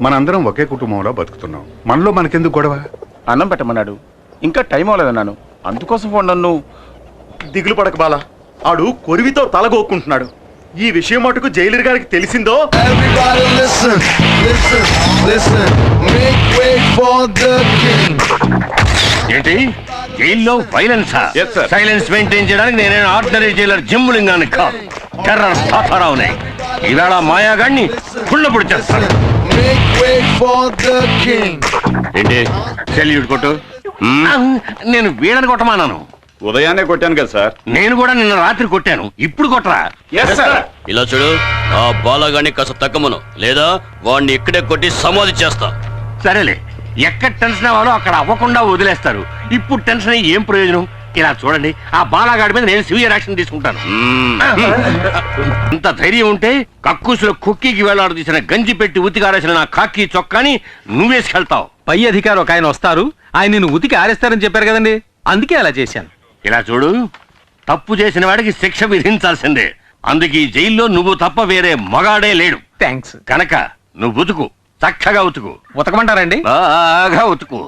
మనందరం ఒకే కుటుంబంలో బతుకుతున్నాం. మనలో మనకెందుకు గొడవ? అన్నం పెట్టమన్నాడు, ఇంకా టైం అవ్వలేదన్నాను, అందుకోసం ఫోన్. నన్ను దిగులు పడక బాలా, ఆడు కొరివితో తలగొక్కుంటున్నాడు. ఈ విషయం మటుకు జైలర్ గారికి తెలిసిందో ఏంటి జైల్లో వైలెన్సా? సైలెన్స్ మెయింటైన్ చేయడానికి నేనే ఆర్డినరీ జైలర్ జిమ్ములింగాన్ని కాదు, టెర్రర్ తాతారావునే. ఈవేళ మాయాగాడిని కుళ్ళపొడి చేస్తాను. ఏంటి సెల్యూట్ కొట్టు? నేను వీడని కొట్టమానాను. ఉదయాన్నే కొట్టాను కదా సార్. నేను కూడా నిన్న రాత్రి కొట్టాను, ఇప్పుడు కొట్టరా? ఇలా చూడు, ఆ బాలగాన్ని కాస్త తగ్గమను, లేదా వాడిని ఇక్కడే కొట్టి సమాధి చేస్తా. సరేలే, ఎక్కడ టెన్షన్ అవ్వాలో అక్కడ అవ్వకుండా వదిలేస్తారు. ఇప్పుడు టెన్షన్ అయ్యి ఏం ప్రయోజనం? ఇలా చూడండి, ఆ బాలగాడి మీద నేను సివియర్ యాక్షన్ తీసుకుంటాను. ఇంత ధైర్యం ఉంటే కక్కుసులో కుక్కీకి వేలాడు తీసిన గంజి పెట్టి ఉతికారేసిన నా కాకి చొక్కాని నువ్వేసుకెళ్తావు. పై అధికారి ఒక ఆయన వస్తారు, ఆయన నిన్ను ఉతికి ఆరేస్తారని చెప్పారు కదండి, అందుకే అలా చేశాను. ఇలా చూడు, తప్పు చేసిన వాడికి శిక్ష విధించాల్సిందే. అందుకే ఈ జైల్లో నువ్వు తప్ప వేరే మగాడే లేడు. థ్యాంక్స్. కనుక నువ్వు ఉతుకు, చక్కగా ఉతుకు. ఉతకమంటారండి? బాగా ఉతుకు.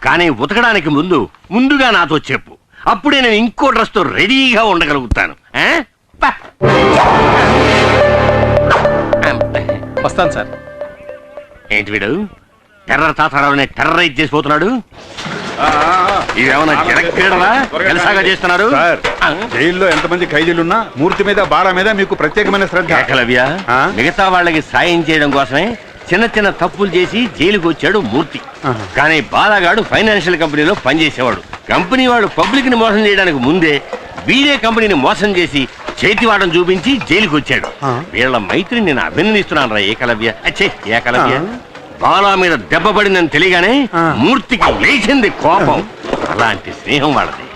కానీ ఉతకడానికి ముందుగా నాతో చెప్పు, అప్పుడే నేను ఇంకో డ్రెస్ తో రెడీగా ఉండగలుగుతాను. వస్తాను సార్. ఏంటి వీడు టెర్రర్ తాతారావునే టెర్రరైజ్ చేసిపోతున్నాడు? ఇదేమన్నా జనక్రీడలా జలసాగా చేస్తున్నారు? జైల్లో ఎంతమంది ఖైదీలున్నా మూర్తి మీద బాల మీద మీకు ప్రత్యేకమైన శ్రద్ధ. ఏకలవ్య, మిగతా వాళ్ళకి సాయం చేయడం కోసమే చిన్న చిన్న తప్పులు చేసి జైలుకు వచ్చాడు మూర్తి. కానీ బాలగాడు ఫైనాన్షియల్ కంపెనీలో పనిచేసేవాడు. కంపెనీ వాడు పబ్లిక్ ని మోసం చేయడానికి ముందే వీడే కంపెనీని మోసం చేసి చేతివాటం చూపించి జైలుకు వచ్చాడు. వీళ్ళ మైత్రిని నేను అభినందిస్తున్నాను రా ఏకలవ్య. ఏకలవ్య, బాలా మీద దెబ్బ పడిందని తెలియగానే మూర్తికి లేచింది కోపం. అలాంటి స్నేహం వాళ్ళది.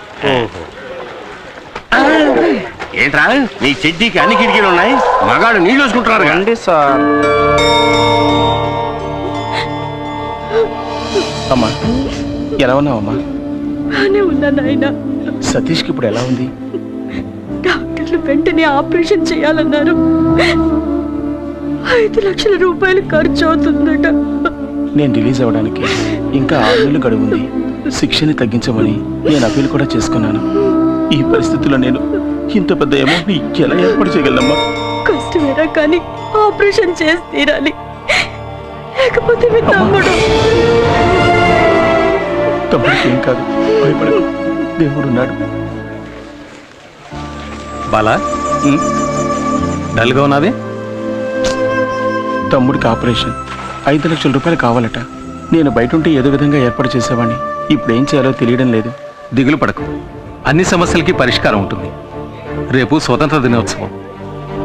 ఏంట్రా నీ చెడ్డీకి అన్ని కిటికీలు ఉన్నాయి, మగాడు నీళ్ళు వేసుకుంటున్నారు కండి సార్. అమ్మా ఎలా ఉన్నావమ్మా? బానే ఉన్నా నాయనా. సతీష్కి ఇప్పుడు ఎలా ఉంది? డాక్టర్లు వెంటనే ఆపరేషన్ చేయాలన్నారు. 5 లక్షల రూపాయలు ఖర్చు అవుతుందట. నేను రిలీజ్ అవ్వడానికి ఇంకా 6 నెలలు గడువు ఉంది. శిక్షని తగ్గించమని నేను అప్పీల్ కూడా చేసుకున్నాను. ఈ పరిస్థితుల్లో నేను ఇంత పెద్ద అమౌంట్ ఎలా ఏర్పాటు చేయగలమ్మా? కష్టమేరా, కానీ ఆపరేషన్ చేసి తీరాలి, లేకపోతే మీ తమ్ముడికి ఏం కాదు, భయపడకు, దేవుడున్నాడు. బాలా, డల్గా ఉన్నావే? తమ్ముడికి ఆపరేషన్ 5 లక్షల రూపాయలు కావాలట. నేను బయట ఉంటే ఏదో విధంగా ఏర్పాటు చేసేవాడిని. ఇప్పుడు ఏం చేయాలో తెలియడం లేదు. దిగులు పడకు, అన్ని సమస్యలకి పరిష్కారం ఉంటుంది. రేపు స్వతంత్ర దినోత్సవం.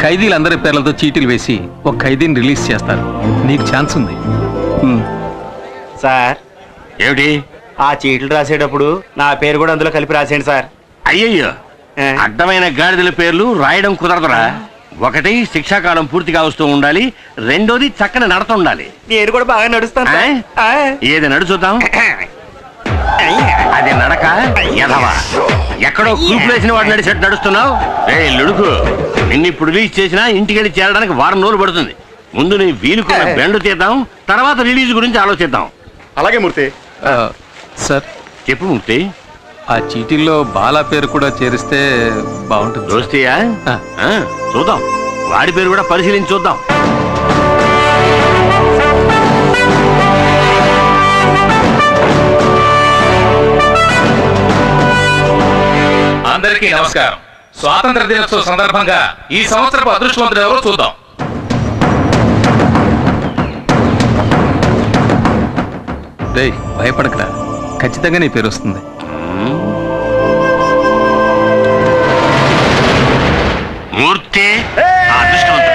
ఖైదీలందరి పేర్లతో చీటీలు వేసి ఒక ఖైదీని రిలీజ్ చేస్తారు. నీకు ఛాన్స్ ఉంది. సార్, ఏమిటి? ఆ చీట్లు రాసేటప్పుడు నా పేరు కూడా అందులో కలిపి రాసేయండి సార్. అయ్యయ్యో, అడ్డమైన గాడిదల పేర్లు రాయడం కుదరదురా. ఒకటి శిక్షాకాలం పూర్తిగా వస్తూ ఉండాలి, రెండోది చక్కని నడత ఉండాలి. నేను కూడా బాగా నడుస్తాను. ఏది నడుచుద్దాం? అది నడక ఎదవా, ఎక్కడో కూపులేసిన వాడు నడిచేట్టు నడుస్తున్నావు. లుడుకు, నిన్ను ఇప్పుడు రిలీజ్ చేసినా ఇంటికెళ్ళి చేరడానికి 1 వారం రోజులు పడుతుంది. ముందు నీ వీలుకున్న బెండు తీద్దాం, తర్వాత రిలీజ్ గురించి ఆలోచిద్దాం. అలాగే మూర్తి. సార్ చెప్పు మూర్తి. ఆ చీటీల్లో బాలా పేరు కూడా చేరిస్తే బాగుంటుంది. దోస్తీయా? చూద్దాం, వాడి పేరు కూడా పరిశీలించి చూద్దాం. అందరికీ నమస్కారం. స్వాతంత్ర దినోత్సవ సందర్భంగా ఈ సంవత్సరపు అదృష్టవంతులు ఎవరో చూద్దాం. భయపడకరా, ఖచ్చితంగా నీ పేరు వస్తుంది. మూర్తి ఆ అదృష్టవంతుడు.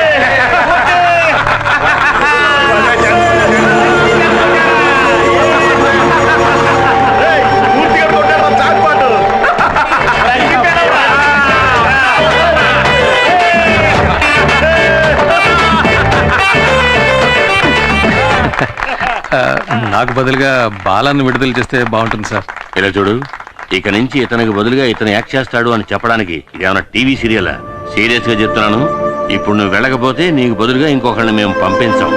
నాకు బదులుగా బాలాన్ని విడుదల చేస్తే బాగుంటుంది సార్. ఇలా చూడు, ఇక నుంచి ఇతనికి బదులుగా ఇతను యాక్ట్ చేస్తాడు అని చెప్పడానికి ఇదేమన్నా టీవీ సీరియలా? సీరియస్ గా చెప్తున్నాను. ఇప్పుడు నువ్వు వెళ్ళకపోతే నీకు బదులుగా ఇంకొకరిని మేము పంపించాం.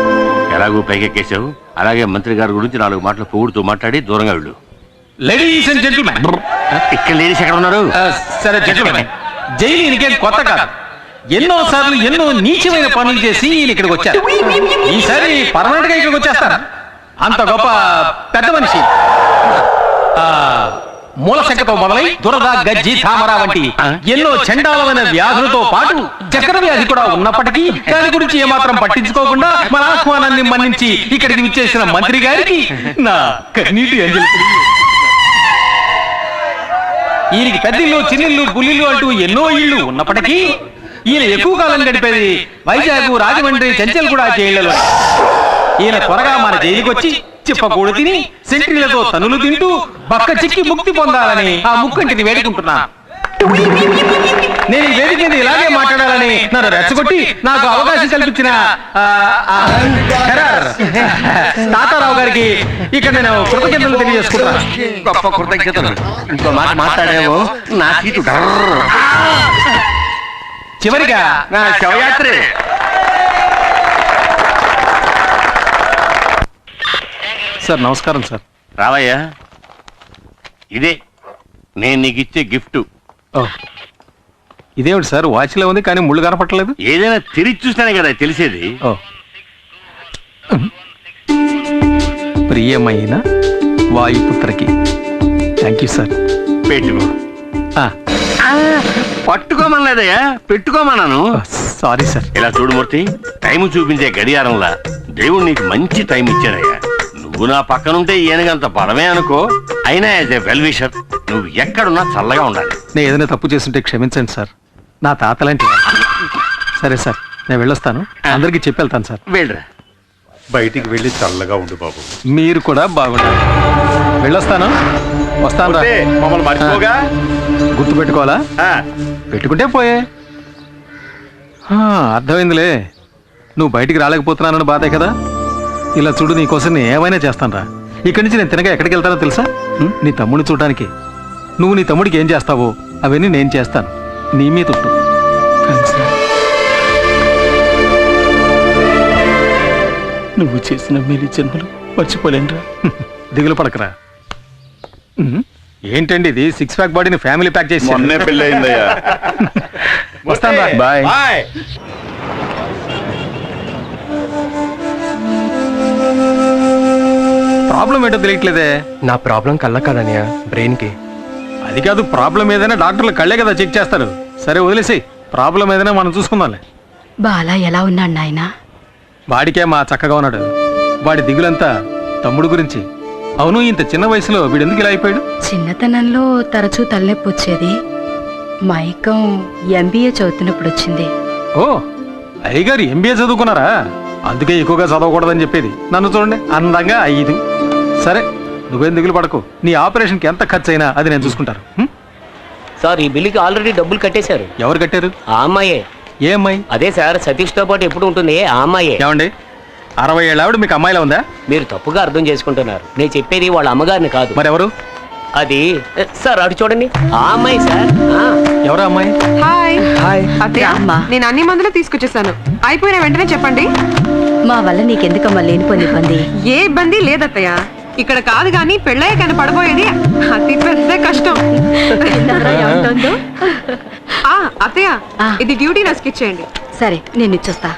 ఎలాగూ పైకెక్కేశావు, అలాగే మంత్రి గారి గురించి 4 మాటలు పొగుడుతూ మాట్లాడి దూరంగా వెళ్ళు. లేడీస్ అండ్ జెంటిల్మెన్, ఇక్కడ లేడీస్ ఎక్కడ ఉన్నారు? సరే జెంటిల్మెన్, జైలు ఈయనకేం కొత్త కాదు. ఎన్నో సార్లు ఎన్నో నీచమైన పనులు చేసి ఈయన ఇక్కడికి వచ్చారు. ఈసారి పర్మనెంట్ గా ఇక్కడికి వచ్చేస్తారు. అంత గొప్ప పెద్ద మనిషి. మూలశంకతో మొదలై దురద, గజ్జి, తామర వంటి ఎన్నో చండాలమైన వ్యాధులతో పాటు చక్కెర వ్యాధి కూడా ఉన్నప్పటికీ దాని గురించి ఏమాత్రం పట్టించుకోకుండా మన ఆహ్వానాన్ని మన్నించి ఇక్కడికి విచ్చేసిన మంత్రి గారికి నా కన్నీటి అంజలి. ఈయనకి పెద్దిల్లు, చిన్నిల్లు, బుల్లిల్లు అంటూ ఎన్నో ఇళ్ళు ఉన్నప్పటికీ ఈయన ఎక్కువ కాలం గడిపేది వైజాగ్, రాజమండ్రి, చెంచల్ కూడా జైళ్లలో. ఈయన త్వరగా మన జైలుకి వచ్చి చిప్పకూడు తిని సెంట్రీలతో తనులు తింటూ బక్క చిక్కి ముక్తి పొందాలని ఆ ముక్కంటిని వేడుకుంటున్నాను. నేను ఈ వేదిక మీద ఇలాగే మాట్లాడాలని నన్ను రెచ్చగొట్టి నాకు అవకాశం కల్పించిన తాతారావు గారికి ఇక్కడ నేను కృతజ్ఞతలు తెలియజేసుకుంటున్నాను. గొప్ప కృతజ్ఞతలు. ఇంకో మాట మాట్లాడేవో నా సీటు డర్ర్. చివరిగా నా శవయాత్రే. సార్ నమస్కారం సార్. రావయ్యా, ఇదే నేను నీకు ఇచ్చే గిఫ్ట్. ఇదేమిటి సార్, వాచ్లో ఉంది కానీ ముళ్ళు కనపట్టలేదు. ఏదైనా తిరిగి చూస్తానే కదా తెలిసేది. ప్రియమైన వాయుపుత్రకి థ్యాంక్ యూ సార్. పెట్టుకో. పట్టుకోమనలేదయ్యా, పెట్టుకోమన్నాను. Sorry sir. ఇలా చూడు మూర్తి, టైం చూపించే గడియారంలా దేవుడు నీకు మంచి టైం ఇచ్చాడయ్యా. నువ్వు నా పక్కనుంటే ఈయనకంత బలమే అనుకో. అయినా యాజ్ ఏ వెల్ విషర్ నువ్వు ఎక్కడున్నా చల్లగా ఉండాలి. నేను ఏదైనా తప్పు చేస్తుంటే క్షమించండి సార్. నా తాతలాంటి. సరే సార్, నేను వెళ్ళొస్తాను. అందరికీ చెప్పి వెళ్తాను సార్. వెళ్ళరా. బయటికి వెళ్ళి చల్లగా ఉండు బాబు. మీరు కూడా బాగుండాలి. వెళ్ళొస్తాను. వస్తాను. మమ్మల్ని మర్చిపోగా. గుర్తు పెట్టుకోవాలా? పెట్టుకుంటే పోయే. అర్థమైందిలే. నువ్వు బయటికి రాలేకపోతున్నానని బాధే కదా. ఇలా చూడు, నీకోసం నేను ఏమైనా చేస్తాను రా. ఇక్కడి నుంచి నేను తినగా ఎక్కడికి వెళ్తానో తెలుసా? నీ తమ్ముడిని చూడడానికి. నువ్వు నీ తమ్ముడికి ఏం చేస్తావో అవన్నీ నేను చేస్తాను. నీ మీద ఉంటు. నువ్వు చేసిన మేలు జన్మలు మర్చిపోలేనురా. దిగులు పడకరా. ఏంటండి ఇది 6 ప్యాక్ బాడీని ఫ్యామిలీ ప్యాక్ చేసి మొన్నే పెళ్ళి అయిందయ్యా. వస్తాను రా. బాయ్. ప్రాబ్లం ఏంటో తెలియట్లేదే. నా ప్రాబ్లం కళ్ళ కాదనియా, బ్రెయిన్ కి. అది కాదు, ప్రాబ్లం ఏదైనా డాక్టర్లు కళ్ళే కదా చెక్ చేస్తారు. సరే వదిలేసి, ప్రాబ్లం ఏదైనా మనం చూసుకుందాంలే. బాలా ఎలా ఉన్నాడు నాయనా? వాడికే మా చక్కగా ఉన్నాడు. వాడి దిగులంతా తమ్ముడు గురించి. అవును, ఇంత చిన్న వయసులో వీడెందుకు ఇలా అయిపోయాడు? చిన్నతనంలో తరచూ తలనొప్పి వచ్చేది. మైకం MBA చదువుతున్నప్పుడు వచ్చింది. ఓ, అయ్యగారు MBA చదువుకున్నారా? అందుకే ఎక్కువగా చదవకూడదని చెప్పేది. నన్ను చూడండి, అందంగా 5. సరే, నువ్వేం దిగులు పడకు. నీ ఆపరేషన్కి ఎంత ఖర్చు అయినా అది నేను చూసుకుంటాను. సార్, ఈ బిల్లుకి ఆల్రెడీ డబ్బులు కట్టేశారు. ఎవరు కట్టారు? ఆ అమ్మాయే. ఏ అమ్మాయి? అదే సార్, సతీష్ తో పాటు ఎప్పుడు ఉంటుంది ఆ అమ్మాయే. ఏమండి, 60 ఏళ్ళ ఆవిడ మీకు అమ్మాయిలా ఉందా? మీరు తప్పుగా అర్థం చేసుకుంటున్నారు. నేను చెప్పేది వాళ్ళ అమ్మగారిని కాదు. మరెవరు? అది సార్, అటు చూడండి, ఆ అమ్మాయి సార్. ఎవరా అమ్మాయి? హాయ్. హాయ్. అత్తయ్య, నేను అన్ని మందులు తీసుకొచ్చేసాను. అయిపోయిన వెంటనే చెప్పండి. మా వల్ల నీకెందుకమ్మా లేనిపోని ఇబ్బంది? ఏ ఇబ్బంది లేదత్తయ్య. ఇక్కడ కాదు గాని పెళ్ళయ్య కానీ పడబోయేది అతి పెద్ద కష్టం. అత్తయ్య, ఇది డ్యూటీ నర్స్కి ఇచ్చేయండి. సరే, నేను ఇచ్చొస్తా.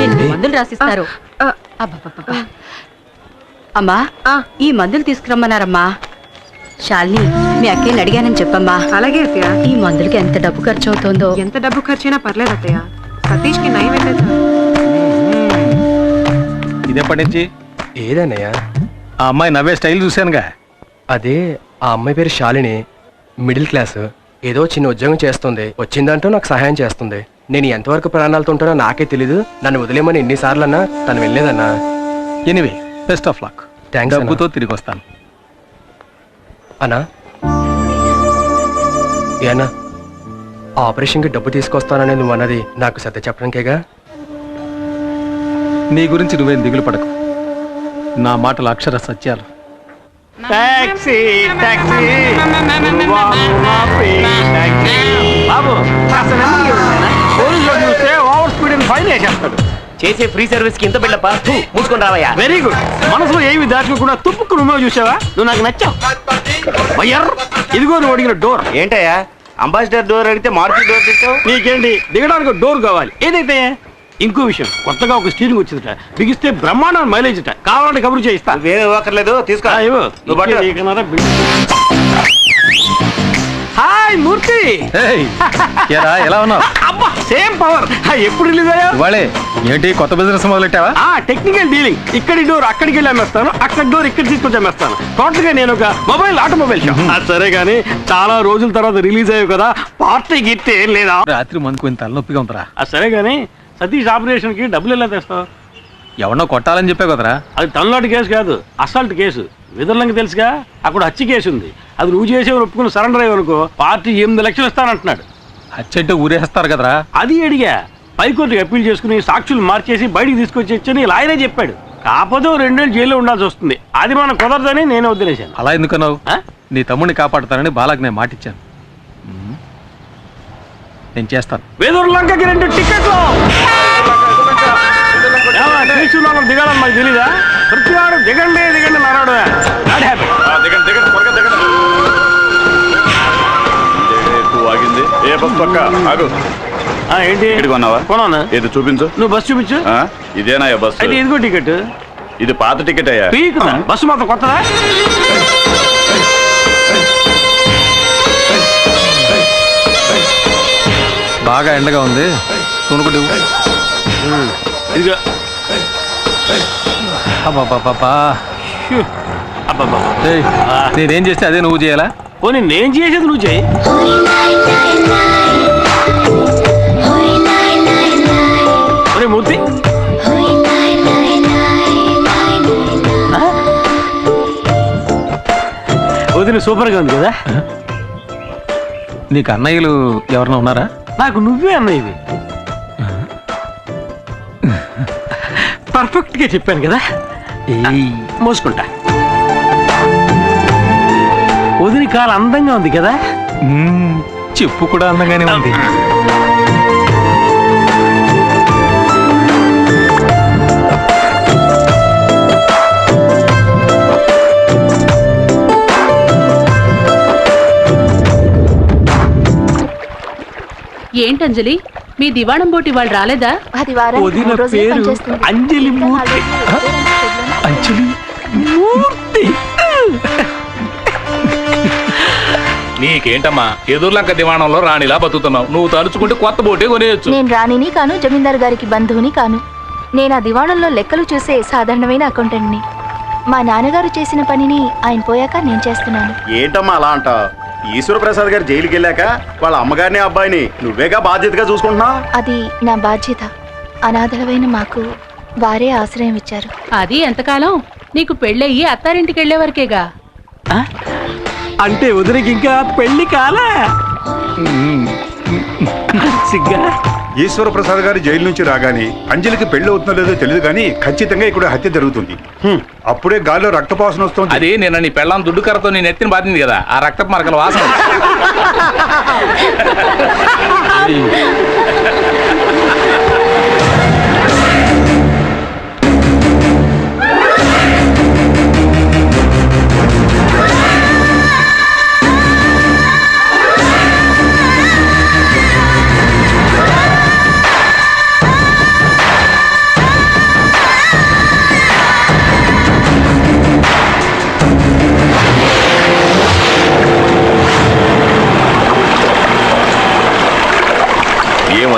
ఎన్ని మందులు రాసిస్తారు? అమ్మా, ఈ మందులు తీసుకురమ్మన్నారమ్మా. శాలిని, మీ అక్కయ్యని అడిగానని చెప్పమ్మా. అలాగే అత్తయ్య. ఈ మందులకి ఎంత డబ్బు ఖర్చు అవుతుందో? ఎంత డబ్బు ఖర్చైనా పర్లేదు అత్తయ్య. సతీష్కి నయం అయితే ఇదెప్పటి నుంచి? ఏదన్నయ్య? ఆ అమ్మాయి నవ్వే స్టైల్ చూశానుగా. అదే ఆ అమ్మాయి పేరు శాలిని, మిడిల్ క్లాస్, ఏదో చిన్న ఉద్యోగం చేస్తుంది. వచ్చిందంటూ నాకు సహాయం చేస్తుంది. నేను ఎంతవరకు ప్రాణాలతో ఉంటానో నాకే తెలీదు. నన్ను వదిలేమని ఎన్నిసార్లు అన్నా తను వెళ్ళలేదన్నా. Anyway, best of luck. Thanks. డబ్బుతో తిరిగి వస్తాను. అన్నా ఏనా ఆపరేషన్కి డబ్బు తీసుకొస్తానని నువ్వు అన్నది నాకు సత్య చెప్పడానికేగా? నీ గురించి నువ్వేం దిగులు పడకు. నా మాటలు అక్షర సత్యాలు. బాబు చూస్తే ఓవర్ స్పీడ్ అని ఫైన్ వేసేస్తాడు. చేసే ఫ్రీ సర్వీస్ కి ఇంత బిళ్ళప్ప మూసుకొని రావయ్యా. Very good. మనసులో ఏమి దాచుకోకుండా తుప్పుకు నువ్వు చూసావా? నువ్వు నాకు నచ్చావు. ఇదిగో నువ్వు అడిగిన డోర్. ఏంటయ్యా అంబాసిడర్ డోర్ అడిగితే మార్కెట్ డోర్ తెచ్చావు? నీకేంటి దిగడానికి డోర్ కావాలి? ఏదైతే ఇంకో విషయం, కొత్తగా ఒక స్టీరింగ్ వచ్చిందట, బిగిస్తే బ్రహ్మాండం మైలేజ్ అట. కావాలంటే కబురు చేయిస్తా. వేరే ఇవ్వక్కర్లేదు, తీసుకో. హాయ్ మూర్తి. ఎలా ఉన్నావు? అబ్బా సేమ్ పవర్. ఎప్పుడు రిలీజ్ అయ్యా? ఇవాళే. ఏంటి కొత్త బిజినెస్ మొదలెట్టావా? Technical dealing. ఇక్కడి డోర్ అక్కడికి వెళ్ళి అమ్మేస్తాను, అక్కడి డోర్ ఇక్కడ తీసుకొచ్చి అమ్మేస్తాను. టోటల్ గా నేను ఒక ఆటోమొబైల్ షాప్. సరే గానీ చాలా రోజుల తర్వాత రిలీజ్ అయ్యావు కదా, పార్టీ గిట్టే లేదా? రాత్రి మందుకు కొంత తలనొప్పిగా ఉందిరా. సరే గానీ సతీష్ ఆపరేషన్ కి డబ్బులు ఎలా తెస్తావు? ఎవరినో కొట్టాలని చెప్పావు కదరా. అది తమిళనాడు కేసు కాదు, అసాల్ట్ కేసు. విదర్లంకి తెలుసుగా, అక్కడ హత్య కేసు ఉంది. అది నువ్వు చేసేవారు ఒప్పుకుని సరెండర్ అయ్యనుకో పార్టీ 8 లక్షలు ఇస్తానంటున్నాడు. హత్యంటే ఊరేస్తారు కదరా. అది అడిగా. పైకోర్టుకి అప్పీల్ చేసుకుని సాక్షులు మార్చేసి బయటికి తీసుకొచ్చి లాయరే చెప్పాడు. కాకపోతే 2 ఏళ్ళు జైల్లో ఉండాల్సి వస్తుంది. అది మనం కుదరదని నేను వదిలేశాను. అలా ఎందుకన్నావు? నీ తమ్ముడిని కాపాడుతానని బాలాకి నేను మాటిచ్చాను. నేను చేస్తాను. వేదూరులంకకి 2 టికెట్లు. దిగాలని మాకు తెలీదా? ప్రతివాడు దిగండి దిగండి నారాడు. ఏ బస్ పక్క ఆగు. ఏంటి కొన్నావా? కొన్నాను. ఏది చూపించు. నువ్వు బస్సు చూపించు. ఇదేనా బస్? అయితే ఇదిగో టికెట్. ఇది పాత టికెట్ అయ్యా. బస్సు మాత్రం కొత్తదా? బాగా ఎండగా ఉంది, కొనుక్కుంటే ఇదిగో. నేనేం చేస్తే అదే నువ్వు చేయాలా? పోనీ నేను చేసేది నువ్వు చేయి. మూర్తి వదిన సూపర్గా ఉంది కదా. నీకు అన్నయ్యలు ఎవరన్నా ఉన్నారా? నాకు నువ్వే అన్నయ్యవి. పర్ఫెక్ట్ గా చెప్పాను కదా. మోసుకుంటా. వదిన కాలు అందంగా ఉంది కదా. చెప్పు కూడా అందంగానే ఉంది. ఏంటంజలి, మీ దివాణం బోటి వాళ్ళు రాలేదా? వదిన పేరు అంజలి మూర్తి. అంజలి మూర్తి. నీకేంటమ్మా ఎదుర్లంక దివాణంలో రాణిలా బతుకుతున్నావు. నువ్వు తలుచుకుంటే కొత్త బోటే కొనేయచ్చు. నేను రాణిని కాను, జమీందారు గారికి బంధువుని కాను. నేను ఆ దివాణంలో లెక్కలు చూసే సాధారణమైన అకౌంటెంట్ని. మా నాన్నగారు చేసిన పనిని ఆయన పోయాక నేను చేస్తున్నాను. ఏంటమ్మా అలా అంట? ఈశ్వర ప్రసాద్ గారు జైలుకి వెళ్ళాక వాళ్ళ అమ్మగారిని అబ్బాయిని నువ్వేగా బాధ్యతగా చూసుకుంటున్నావు. అది నా బాధ్యత. అనాథలమైన మాకు వారే ఆశ్రయం ఇచ్చారు. అది ఎంతకాలం? నీకు పెళ్ళయ్యి అత్తారింటికి వెళ్లే వరకేగా. అంటే వదినకి ఇంకా పెళ్లి కాలా? సిగ్గా. ఈశ్వర ప్రసాద్ గారు జైలు నుంచి రాగానే అంజలికి పెళ్లి అవుతుందో లేదో తెలియదు కానీ ఖచ్చితంగా ఇక్కడ హత్య జరుగుతుంది. అప్పుడే గాల్లో రక్తపాసన వస్తుంది. అది నిన్న నీ పెళ్ళాం దుడ్డు కర్రతో నీ నెత్తిని బాధింది కదా, ఆ రక్తపు మరకల వాసన.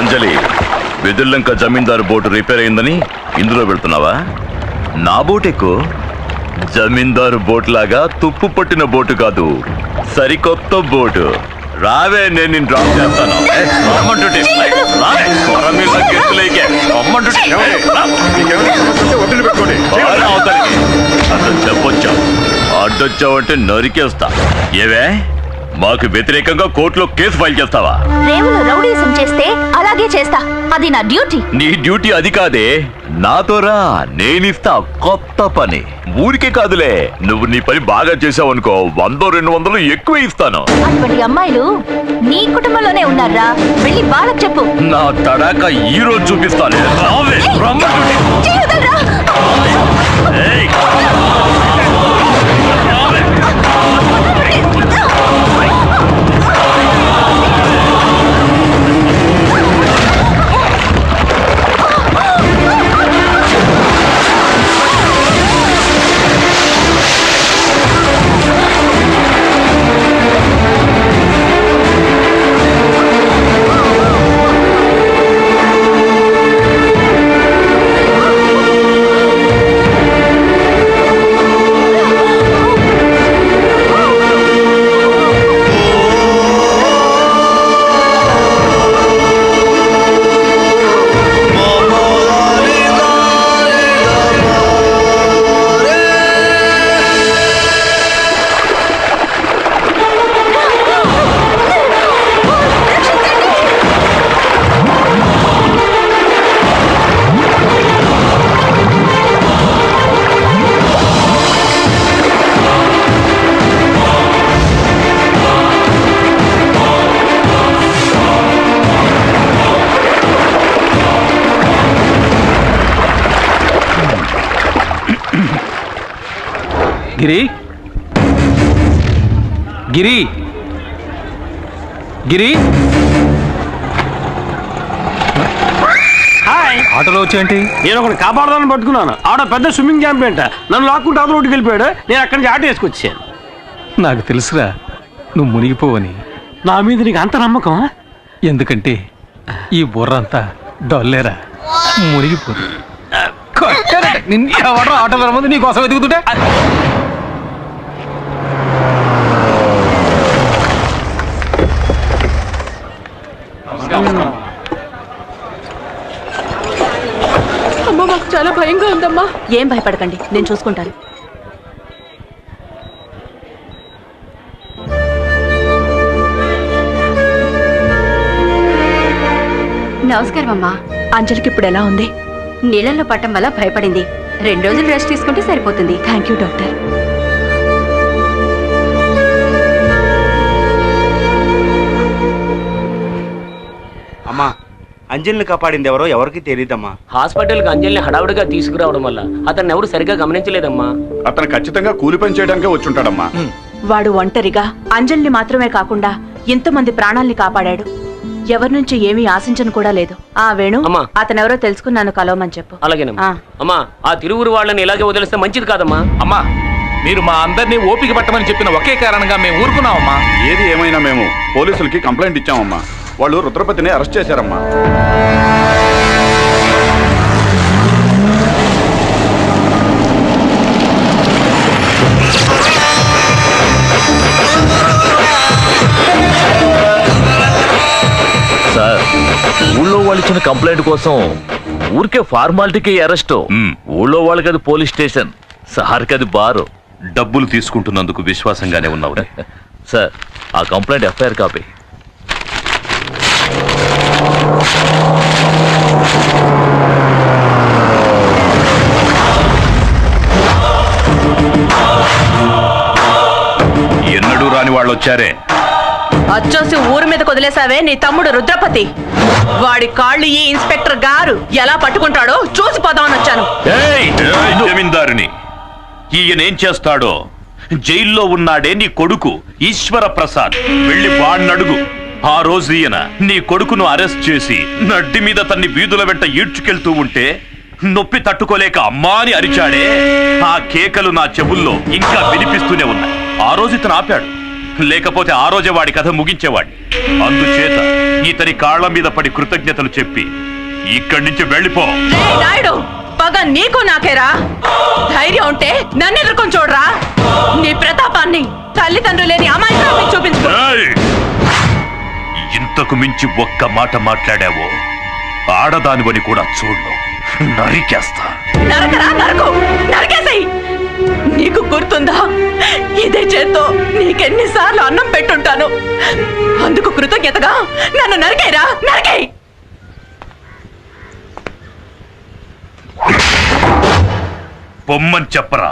అంజలి, వెదుర్లంక జమీందారు బోటు రిపేర్ అయిందని ఇందులో వెళ్తున్నావా? నా బోట్ ఎక్కు. జమీందారు బోట్ లాగా తుప్పు పట్టిన బోటు కాదు, సరికొత్త బోటు. రావే, నేను నిన్ను డ్రాప్ చేస్తాను. రమ్మంటుంటే రావే, కొర మీద గెంతులేకే. రమ్మంటుంటే అవతలికి అతను చెప్పొచ్చావు, అడ్డొచ్చావంటే నరికేస్తా. ఏవే, మాకు వ్యతిరేకంగా కోర్టులో కేసు ఫైల్ చేస్తావా? రేవులో రౌడీసం చేస్తే అలాగే చేస్తా, అది నా డ్యూటీ. నీ డ్యూటీ అది కాదే, నాతో రా, నేనిస్తా కొత్త పని. ఊరికే కాదులే, నువ్వు నీ పని బాగా చేసావనుకో 100-200 ఎక్కువ ఇస్తాను. అటువంటి అమ్మాయిలు నీ కుటుంబంలోనే ఉన్నారా? వెళ్ళి బాలకు చెప్పు. నా తడాక ఈ రోజు చూపిస్తాను. రావే, రమ్మంటుంటే. ఏయ్! గిరి, గిరి, గిరి. ఆటోలో వచ్చేంటి? నేను ఒకటి కాపాడదాన్ని పట్టుకున్నాను. ఆడ పెద్ద స్విమ్మింగ్ ఛాంపియన్, నన్ను లాక్కుంటే అవతల రోడ్డుకి వెళ్ళిపోయాడు. నేను అక్కడి నుంచి ఆటో వేసుకొచ్చాను. నాకు తెలుసురా నువ్వు మునిగిపోవని. నా మీద నీకు అంత నమ్మకం? ఎందుకంటే ఈ బుర్ర అంతా డొల్లేరా, మునిగిపోదు. ఆటోలో ముందు నీ కోసం వెతుకుతుంటే అమ్మా, మాకు చాలా భయంగా ఉందమ్మా. ఏం భయపడకండి, నేను చూసుకుంటాను. నమస్కారం అమ్మా. అంజలికి ఇప్పుడు ఎలా ఉంది? నీళ్ళల్లో పట్టం వల్ల భయపడింది. 2 రోజులు రెస్ట్ తీసుకుంటే సరిపోతుంది. Thank you doctor. అమ్మా, అంజలిని కాపాడింది ఎవరో ఎవరికి తెలియదమ్మా. హాస్పిటల్కి అంజలిని హడావుడిగా తీసుకురావడం వల్ల అతన్ని ఎవరు సరిగా గమనించలేదమ్మా. అతను ఖచ్చితంగా కూలి పని చేయడానికే వచ్చుంటాడమ్మా. వాడు ఒంటరిగా అంజలిని మాత్రమే కాకుండా ఇంతమంది ప్రాణాల్ని కాపాడాడు. ఎవరి నుంచి ఏమీ ఆశించను కూడా లేదు. ఆ వేణు, అతనెవరో తెలుసుకున్నాను, కలవమని చెప్పు. అలాగేనమ్మా. అమ్మా, ఆ తిరువురు వాళ్ళని ఇలాగే వదిలేస్తే మంచిది కాదమ్మా. అమ్మా, మీరు మా అందరినీ ఓపిక పట్టమని చెప్పిన ఒకే కారణంగా మేము ఊరుకున్నామమ్మా. ఏది ఏమైనా మేము పోలీసులకి కంప్లైంట్ ఇచ్చామమ్మా. వాళ్ళు రుద్రపతిని అరెస్ట్ చేశారమ్మా. సార్, ఊళ్ళో వాళ్ళు ఇచ్చిన కంప్లైంట్ కోసం ఊరికే ఫార్మాలిటీకి అరెస్ట్. ఊళ్ళో వాళ్ళకి అది పోలీస్ స్టేషన్, సార్కి అది బారు. డబ్బులు తీసుకుంటున్నందుకు విశ్వాసంగానే ఉన్నావు సార్. ఆ కంప్లైంట్ ఎఫ్ఐఆర్ కాపీ. ఎన్నడూ రాని వాళ్ళు వచ్చారే. అచ్చోసి ఊరి మీద వదిలేసావే నీ తమ్ముడు రుద్రపతి. వాడి కాళ్ళు ఈ ఇన్స్పెక్టర్ గారు ఎలా పట్టుకుంటాడో చూసిపోదామని వచ్చాను. జమీందారుని ఈయనేం చేస్తాడో. జైల్లో ఉన్నాడే నీ కొడుకు ఈశ్వర ప్రసాద్, వెళ్ళి వాడినడుగు. ఆ రోజు ఈయన నీ కొడుకును అరెస్ట్ చేసి నడ్డి మీద తన్ని వీధుల వెంట ఈడ్చుకెళ్తూ ఉంటే నొప్పి తట్టుకోలేక అమ్మా అని అరిచాడే. ఆ కేకలు నా చెవుల్లో ఇంకా వినిపిస్తూనే ఉన్నాయి. ఆ రోజు ఇతను ఆపాడు, లేకపోతే ఆ రోజే వాడి కథ ముగించేవాడిని. అందుచేత ఇతని కాళ్ల మీద పడి కృతజ్ఞతలు చెప్పి ఇక్కడి నుంచి వెళ్ళిపో. పగ నీకు నాకేరా. ధైర్యం ఉంటే నన్ను ఎదుర్కొని చూడరా. నీ ప్రతాపాన్ని తల్లిదండ్రులు లేని అమాయకురాల్ని చూపించు. ఇంతకు మించి ఒక్క మాట మాట్లాడావో ఆడదానివని కూడా చూడు, నరికేస్తా. నరకరా, నరకు, నరికేసేయ్. నీకు గుర్తుందా, ఇదే చేత్తో నీకెన్నిసార్లు అన్నం పెట్టుంటాను. అందుకు కృతజ్ఞతగా నన్ను నరికేరా, నరికేయ్. పొమ్మని చెప్పరా.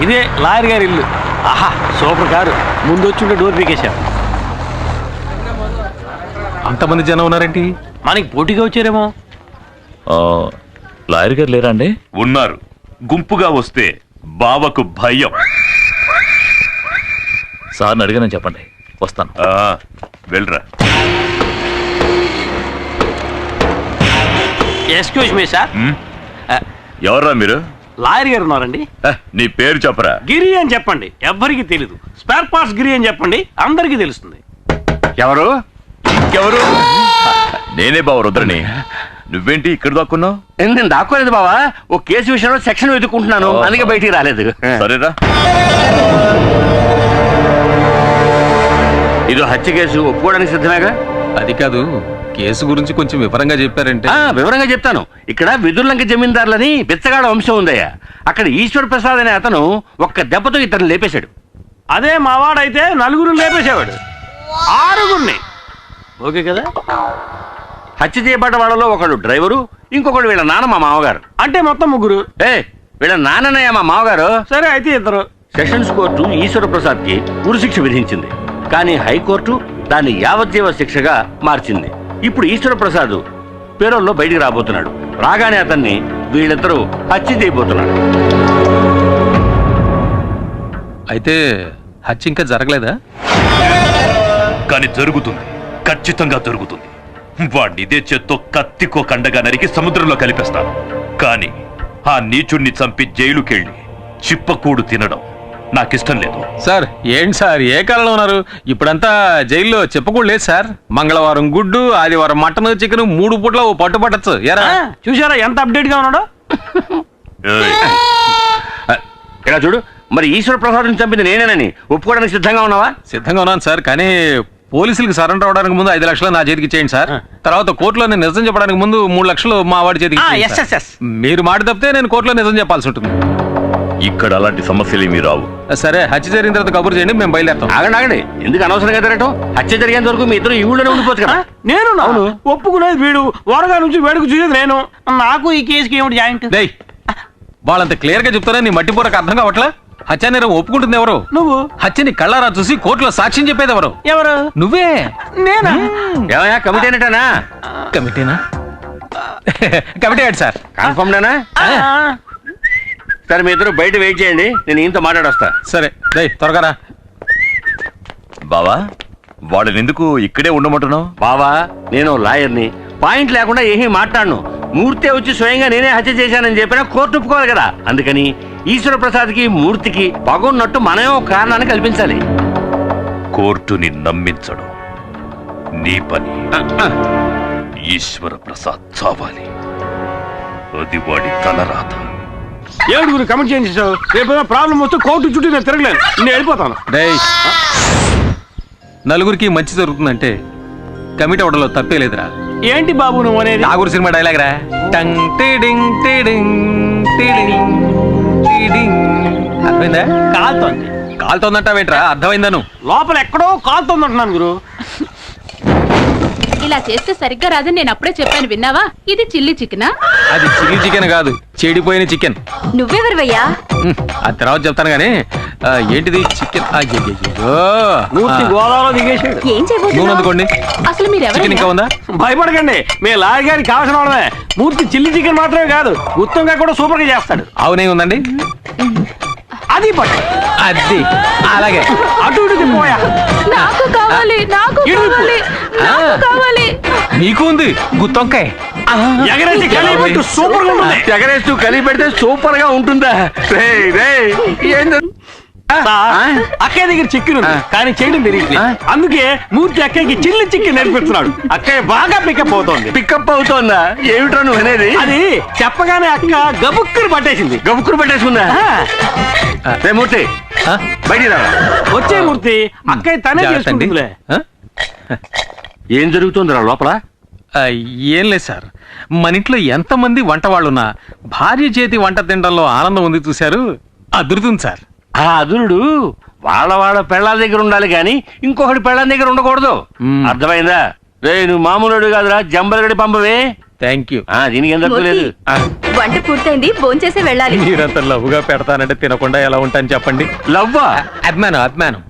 ఇదే లాయర్ గారి ఇల్లు. ఆహా, సూపర్ కారు. ముందు వచ్చి డోర్ పీకేశారు. అంతమంది జనం ఉన్నారేంటి? మనకి పోటీగా వచ్చారేమో. లాయర్ గారు లేరా అండి? ఉన్నారు. గుంపుగా వస్తే బావకు భయం. సార్ని అడిగానని చెప్పండి, వస్తాను. వెళ్ళరా. Excuse me sir. ఎవర్రా మీరు? లాయర్ గారు ఉన్నారండి. నీ పేరు చెప్పరా. గిరి అని చెప్పండి, ఎవ్వరికి తెలీదు. స్పేర్ పార్ట్స్ గిరి అని చెప్పండి, అందరికీ తెలుస్తుంది. ఎవరు? ఇంకెవరు? నేనే బావ రుద్రని. నువ్వేంటి ఇక్కడ దాక్కున్నావు? నేను దాక్కోలేదు బావా, ఓ కేసు విషయంలో సెక్షన్ వెతుక్కుంటున్నాను, అందుకే బయటికి రాలేదు. సరేరా. ఇదో హత్య కేసు, ఒప్పుకోవడానికి సిద్ధమేగా? అది కాదు, కేసు గురించి కొంచెం వివరంగా చెప్పారంటే. వివరంగా చెప్తాను. ఇక్కడ విదుర్లంక జమీందారులని బిచ్చగాడ వంశం ఉందయ్యా. అక్కడ ఈశ్వర్ ప్రసాద్ అనే అతను ఒక్క దెబ్బతో ఇతను లేపేశాడు. అదే మావాడైతే నలుగురు లేపేసేవాడు, 6గురిని. ఓకే కదా? హత్య చేయబడ్డ వాళ్ళలో ఒకడు డ్రైవరు, ఇంకొకడు వీళ్ళ నాన్న మా మామగారు. అంటే మొత్తం 3. వీళ్ళ నాన్ననయ్య మా మామగారు. సరే, అయితే 2. సెషన్స్ కోర్టు ఈశ్వర ప్రసాద్ కి ఉరిశిక్ష విధించింది, కానీ హైకోర్టు దాన్ని యావజ్జీవ శిక్షగా మార్చింది. ఇప్పుడు ఈశ్వర ప్రసాద్ పేరోల్లో బయటికి రాబోతున్నాడు. రాగానే అతన్ని వీళ్ళిద్దరూ హత్య చేయబోతున్నాడు. అయితే హత్య ఇంకా జరగలేదా? కానీ జరుగుతుంది, ఖచ్చితంగా జరుగుతుంది. వాడిని ఇదే చేత్తో కత్తికో కండగా నరికి సముద్రంలో కలిపేస్తాను. కానీ ఆ నీచుణ్ణి చంపి జైలుకెళ్ళి చిప్పకూడు తినడం నాకిష్టం లేదు. సార్ ఏంటి సార్, ఏ కాలంలో ఉన్నారు? ఇప్పుడంతా జైల్లో చెప్పకూడదు లేదు సార్. మంగళవారం గుడ్డు, ఆదివారం మటన్, చికెన్ 3 పూట్ల ఓ పట్టు పట్టచ్చు. ఎరా చూసారా ఎంత అప్డేట్ గా ఉన్నాడో? ఇలా చూడు, మరి ఈశ్వర ప్రసాద్ని చంపింది నేనేనని ఒప్పుకోవడానికి సిద్ధంగా ఉన్నావా? సిద్ధంగా ఉన్నాను సార్, కానీ పోలీసులకు సరెండర్ అవడానికి ముందు 5 లక్షలు నా చేతికి ఇచ్చేయండి సార్. తర్వాత కోర్టులో నేను నిజం చెప్పడానికి ముందు 3 లక్షలు మా వాడి చేతికి ఇచ్చేయండి సార్. మీరు మాట తప్పితే నేను కోర్టులో నిజం చెప్పాల్సి ఉంటుంది. ఇక్కడ అలాంటి సమస్యలు ఏమీ రావు. సరే, హత్య జరిగిన తర్వాత కబురు చేయండి, మేము బయలుదేరుతాం. ఆగండి, ఎందుకు అనవసరంగా తిరగటం? హత్య జరిగేంత వరకు మీ ఇద్దరు ఈ ఊళ్ళోనే ఉండిపోవచ్చు కదా. నేను ఒప్పుకునేది వీడు, వరగా నుంచి వేడుకు చూసేది నేను. నాకు ఈ కేసుకి ఏమిటి జాయింట్? వాళ్ళంత క్లియర్ గా చెప్తారా, నీ మట్టిపూరకు అర్థం కావట్లా? హత్య నేరం ఒప్పుకుంటుంది ఎవరు? నువ్వు. హత్యని కళ్ళారా చూసి కోర్టులో సాక్ష్యం చెప్పేది ఎవరు? ఎవరు? నువ్వే. నేనా? కమిటీ అనేటనా? కమిటీనా? కమిటీ ఏంటి సార్? కన్ఫర్మ్డేనా? సరే, మీ ఇద్దరు బయట వెయిట్ చేయండి, నేను ఈయనతో మాట్లాడొస్తా. సరే, త్వరగా రా. బావా, వాళ్ళని ఎందుకు ఇక్కడే ఉండమంటున్నావు? బావా, నేను లాయర్ని, పాయింట్ లేకుండా ఏమీ మాట్లాడను. మూర్తి వచ్చి స్వయంగా నేనే హత్య చేశానని చెప్పినా కోర్టు ఒప్పుకోవాలి కదా. అందుకని ఈశ్వర ప్రసాద్కి మూర్తికి పగున్నట్టు మనమే ఒక కారణాన్ని కల్పించాలి. కోర్టుని నమ్మించడం నీ పని. ఈశ్వర ప్రసాద్ చావాలి, అది వాడి తలరాత. 7గురు కమిట్ చేయించావు. రేపు ప్రాబ్లం వస్తే కోర్టు చుట్టూ నేను తిరగలేను, నేను వెళ్ళిపోతాను. నలుగురికి మంచి జరుగుతుందంటే కమిటీ అవడంలో తప్పే లేదురా. ఏంటి బాబు నువ్వు అనేది? నాగూరు సినిమా డైలాగ్ రా. టంగ్ టిడింగ్ టిడింగ్ టిడింగ్ టిడింగ్. అర్థమైందా? కాలుతోంది. కాలుతోందంటావేంట్రా? అర్థమైందా? నువ్వు లోపల ఎక్కడో కాలుతోంది అంటున్నాను గురు. ఇలా చేస్తే సరిగ్గా రాదని నేను అప్పుడే చెప్పాను, విన్నావా? ఇది చిల్లీ చికెనా? అది చిల్లీ చికెన్ కాదు, చెడిపోయిన చికెన్. నువ్వెవరివయ్యా? అది తర్వాత చెప్తాను గానీ ఏంటిది చికెన్? మూర్తి గోదావరిలో దిగేసాడు. ఏం నూనె అందుకోండి. అసలు మీరు చికెన్ ఇంకా ఉందా? భయపడకండి, మీ లాయర్ గారికి కావాల్సిన వాళ్ళమే. మూర్తి చిల్లీ చికెన్ మాత్రమే కాదు, ఉత్తంగా కూడా సూపర్ గా చేస్తాడు. అవునే ఉందండి, అది పట్టు. అది అలాగే అటు ఇటు పోయా. నాకు కావాలి, నాకు కావాలి, నాకు కావాలి. నీకు ఉంది గుత్తొంకాయ. ఎగరేసి కలిపెట్టు, సూపర్ గా ఉంటుంది. ఎగరేస్తూ కలిపెడితే సూపర్ గా ఉంటుందా? అక్కయ్య దగ్గర చికెన్ ఉంది కానీ చేయడం తెలియట్లేదు. అందుకే మూర్తి అక్కయ్యకి చిల్లి చికెన్ నేర్పిస్తున్నాడు. అక్కయ్య బాగా పికప్ అవుతోంది. పికప్ అవుతోందా? ఏమిట్రా నువ్వు అనేది? అది చెప్పగానే అక్క గబుక్కులు పట్టేసింది. గబుక్కులు పట్టేసుకుందా? రే మూర్తి బయటికి రా. వచ్చే మూర్తి అక్కయ్య తనే చేసుకుంటుందిలే. ఏం జరుగుతుందిరా లోపల? ఏం లేదు సార్, మన ఇంట్లో ఎంతమంది వంట వాళ్ళున్నా భార్య చేతి వంట తినడంలో ఆనందం ఉంది చూశారు, అదురుతుంది సార్. ఆ అదురుడు వాళ్ళ పెళ్ళాల దగ్గర ఉండాలి కానీ ఇంకొకటి పెళ్ళాల దగ్గర ఉండకూడదు. అర్థమైందా? రే నువ్వు మామూలుడు కాదురా, జంబలగడి పంపవే. Thank you. దీనికి ఏం తక్కువ లేదు. వంట పూర్తయింది, భోంచేసి వెళ్ళాలి. మీరంత లవ్వుగా పెడతానంటే తినకుండా ఎలా ఉంటాను చెప్పండి. లవ్వా? అభిమానం.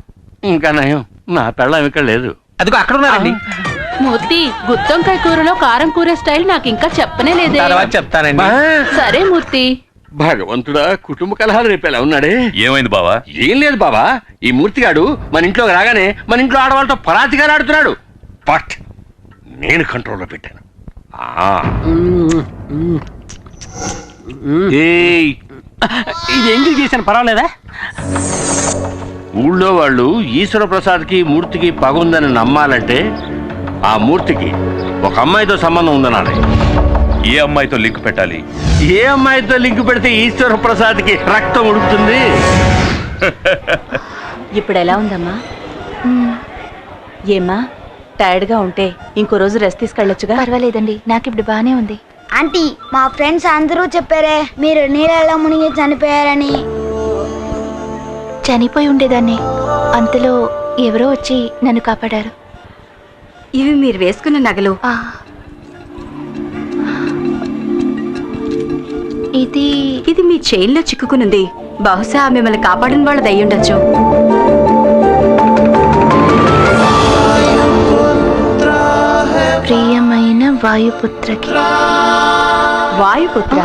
ఇంకా నయం, నా పెళ్ళం ఇక్కడ లేదు. అదిగో అక్కడ ఉన్నారండి. మూర్తి, గుత్తొంకాయ కూరలో కారం కూర స్టైల్ నాకు ఇంకా చెప్పనే లేదే. తర్వాత చెప్తానండి. సరే మూర్తి. భగవంతుడా, కుటుంబ కలహాలు రేపేలా ఉన్నాడే. ఏమైంది బావా? ఏం లేదు బాబా, ఈ మూర్తిగాడు మన ఇంట్లోకి రాగానే మన ఇంట్లో ఆడవాళ్ళతో పరాతిగా ఆడుతున్నాడు. బట్ నేను కంట్రోల్లో పెట్టాను. ఇది ఎంజాయ్ చేశాను, పర్వాలేదా? ఊళ్ళో వాళ్ళు ఈశ్వర ప్రసాద్కి మూర్తికి పగుందని నమ్మాలంటే ఆ మూర్తికి ఒక అమ్మాయితో సంబంధం ఉందనాలి. ఏ అమ్మాయితో లింక్ పెట్టాలి? ఏ అమ్మాయితో లింక్ పెడితే ఈశ్వర ప్రసాద్కి రక్తం ఉడుకుతుంది? ఇప్పుడు ఎలా ఉందమ్మా? ఏమ్మా, టైర్డ్ గా ఉంటే ఇంకో రోజు రెస్ట్ తీసుకెళ్ళొచ్చుగా. పర్వాలేదండి, నాకు ఇప్పుడు బానే ఉంది. ఆంటీ, మా ఫ్రెండ్స్ అందరూ చెప్పారే మీరు నీళ్ళలో మునిగి చనిపోయారని. చనిపోయి ఉండేదాన్ని, అంతలో ఎవరో వచ్చి నన్ను కాపాడారు. ఇవి మీరు వేసుకున్న నగలు. ఇది మీ చైన్లో చిక్కుకునుంది. బహుశా మిమ్మల్ని కాపాడిన వాళ్ళది అయ్యుండొచ్చు. ప్రియమైన వాయుపుత్రకి. వాయుపుత్ర?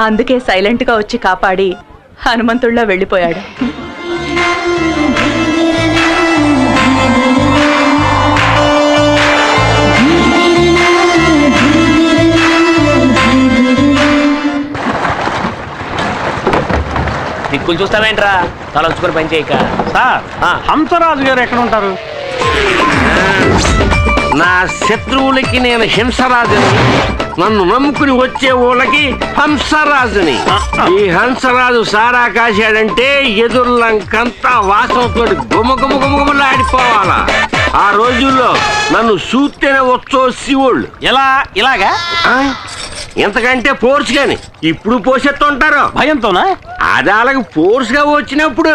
అందుకే సైలెంట్ గా వచ్చి కాపాడి హనుమంతుడిలో వెళ్ళిపోయాడు. దిక్కులు చూస్తావేంట్రా, తలంచుకొని పని చేయక. సార్, హంసరాజు గారు ఎక్కడ ఉంటారు? నా శత్రువులకి నేను హింసరాజుని, నన్ను నమ్ముకుని వచ్చే ఊళ్ళకి హంసరాజుని. ఈ హంసరాజు సారా కాశాడంటే ఎదుర్లంకంతా వాసనతో గుమగుమగుమగుమలాడిపోవాలా. ఆ రోజుల్లో నన్ను చూస్తేనే వచ్చో శివుళ్ళు. ఇలాగా ఎంతకంటే ఫోర్స్ గాని ఇప్పుడు పోసెత్తుంటారు భయంతోనా? అది అలాగే ఫోర్స్ గా వచ్చినప్పుడు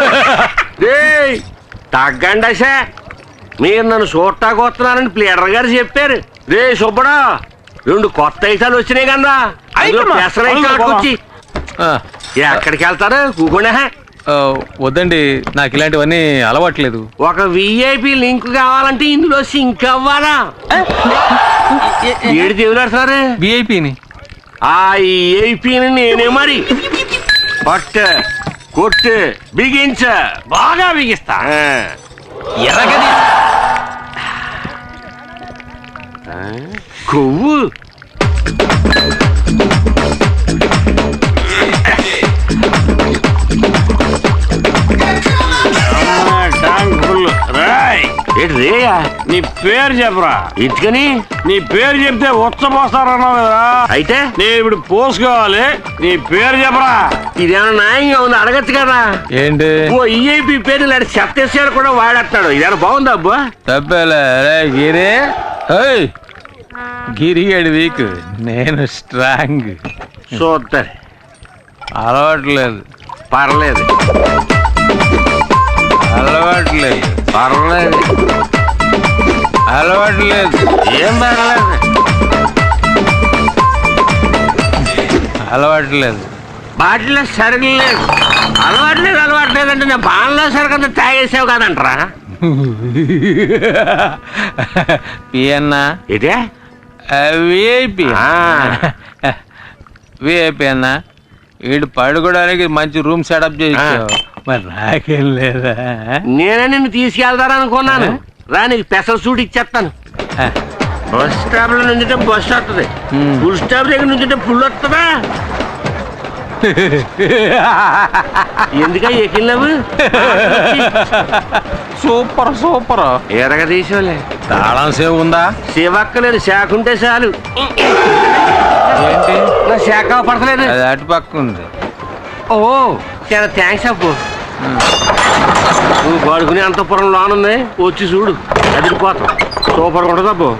తగ్గండి. మీరు నన్ను చూడటానికి వస్తున్నారని ప్లేడర్ గారు చెప్పారు. రే సుబ్బడా, 2 కొత్త ఐటాలు వచ్చినాయి కదా, వచ్చి ఎక్కడికి వెళ్తారు? కూకుండా వద్దండి, నాకు ఇలాంటివన్నీ అలవాట్లేదు. ఒక విఐపి లింక్ కావాలంటే ఇందులో సింక్ అవ్వాలా? ఏడు దేవులాడుతున్నారు విఐపిని. ఆ విఐపిని నేనే మరి. పట్టు కొట్టు బిగించ, బాగా బిగిస్తా. ఎరగది కొవ్వు. రేయా, నీ పేరు చెప్పరా. ఇటుకని నీ పేరు చెప్తే ఉచ్చపోస్తారన్నావు కదా, అయితే నేను ఇప్పుడు పోసుకోవాలి. నీ పేరు చెప్పరా. ఇదేమన్నా న్యాయంగా ఉంది? అడగచ్చు కదా. ఏంటి? ఓ ఈఐపి పేరు లాంటి చెత్తేసాడు కూడా వాడేస్తాడు. ఇదేనా బాగుందా అబ్బా? తప్పేలే గిరి. గిరిగాడు వీక్, నేను స్ట్రాంగ్. చూద్దాం. అలవాట్లేదు. పర్లేదు. అలవాట్లేదు. పర్లేదు. అలవాట్లేదు. ఏం పర్లేదు. అలవాట్లేదు. బాటిలో సరిగలేదు. అలవాట్లేదు అంటే నేను బాణలో సరికంత తాగేసావు కాదంటరా. పియన్నా ఇదే విఐపి. విఐపి అన్నా, వీడు పడుకోవడానికి మంచి రూమ్ సెటప్ చేయించావు, మరి నాకేం లేదా? నేనే నిన్ను తీసుకెళ్తారనుకున్నాను. రా, నీకు స్పెషల్ సూట్ ఇచ్చేస్తాను. బస్ స్టాప్ లో నుంచుంటే బస్సు వస్తుంది, ఫుల్ స్టాప్ దగ్గర నుంచుంటే ఫుల్ వస్తుందా? ఎందుక ఎక్కినావు సూపర్ సూపర్. ఎరగ తీసుకోలే. తాళం సేవ్ ఉందా? సేవక్కలేదు, శాఖ ఉంటే చాలు. ఏంటి నా శాఖ పడతలేదు. అది అటు పక్క ఉంది. ఓ చాలా థ్యాంక్స్ అప్పు. నువ్వు పడుకునే అంతపురం లోనుంది, వచ్చి చూడు, అదిరిపోతాం. సూపర్గా ఉంటుంది అప్పు.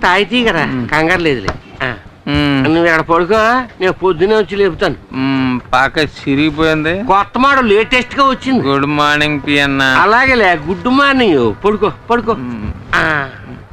తాయితీ కదా, కంగారు లేదులే. నువ్వు ఎక్కడ పడుకో, నేను పొద్దునే వచ్చి లేపుతాను. పాక చిరిగిపోయింది. కొత్త మోడల్ లేటెస్ట్ గా వచ్చింది. గుడ్ మార్నింగ్ పియన్న. అలాగేలే, గుడ్ మార్నింగ్. పడుకో పడుకో.